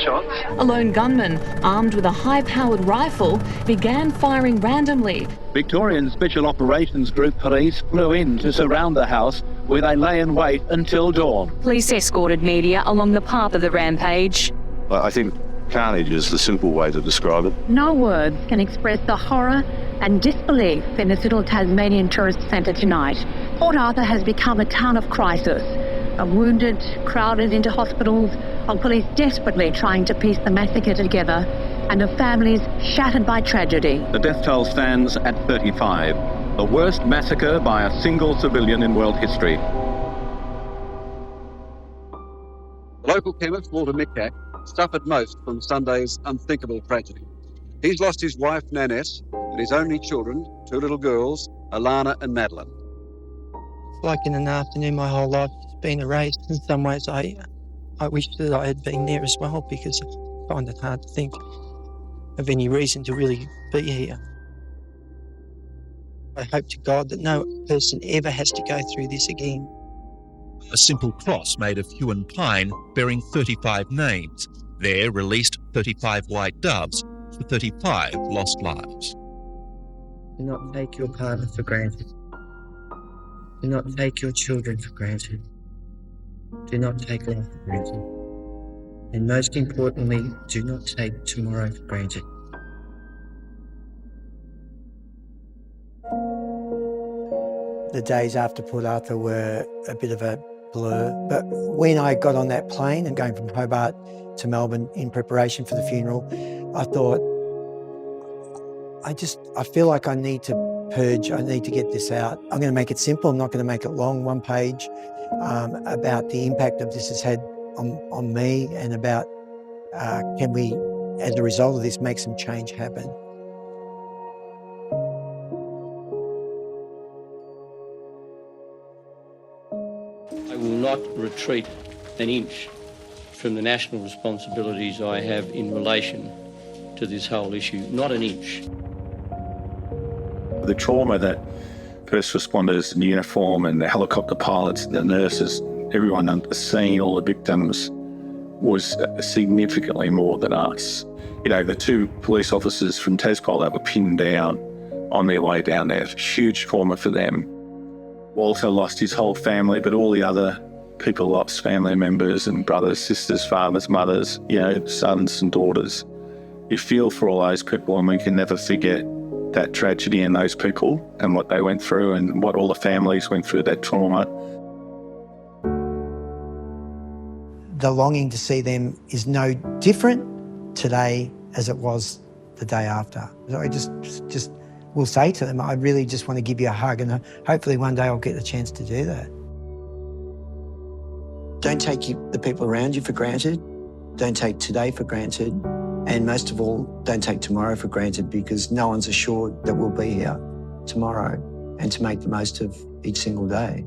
gunshots. A lone gunman, armed with a high-powered rifle, began firing randomly. Victorian Special Operations Group police flew in to surround the house, where they lay in wait until dawn. Police escorted media along the path of the rampage. I think carnage is the simple way to describe it. No words can express the horror and disbelief in this little Tasmanian tourist centre tonight. Port Arthur has become a town of crisis. Wounded, crowded into hospitals, of police desperately trying to piece the massacre together, and of families shattered by tragedy. The death toll stands at 35, the worst massacre by a single civilian in world history. Local chemist Walter Mikac suffered most from Sunday's unthinkable tragedy. He's lost his wife Nanette and his only children, 2 little girls, Alannah and Madeline. Like in an afternoon, my whole life has been erased. In some ways, I wish that I had been there as well, because I find it hard to think of any reason to really be here. I hope to God that no person ever has to go through this again. A simple cross made of hewn pine bearing 35 names. There released 35 white doves for 35 lost lives. Do not take your partner for granted. Do not take your children for granted. Do not take life for granted. And most importantly, do not take tomorrow for granted. The days after Port Arthur were a bit of a blur, but when I got on that plane and going from Hobart to Melbourne in preparation for the funeral, I thought, I feel like I need to purge, I need to get this out. I'm going to make it simple, I'm not going to make it long, 1 page, about the impact of this has had on me, and about can we, as a result of this, make some change happen. I will not retreat an inch from the national responsibilities I have in relation to this whole issue, not an inch. The trauma that first responders in uniform and the helicopter pilots, the nurses, everyone on the scene, all the victims, was significantly more than us. You know, the 2 police officers from Tasmania that were pinned down on their way down there, huge trauma for them. Walter lost his whole family, but all the other people lost family members and brothers, sisters, fathers, mothers, you know, sons and daughters. You feel for all those people, and we can never forget that tragedy and those people and what they went through and what all the families went through, that trauma. The longing to see them is no different today as it was the day after. I just will say to them, I really just want to give you a hug, and hopefully one day I'll get the chance to do that. Don't take the people around you for granted. Don't take today for granted. And most of all, don't take tomorrow for granted, because no one's assured that we'll be here tomorrow, and to make the most of each single day.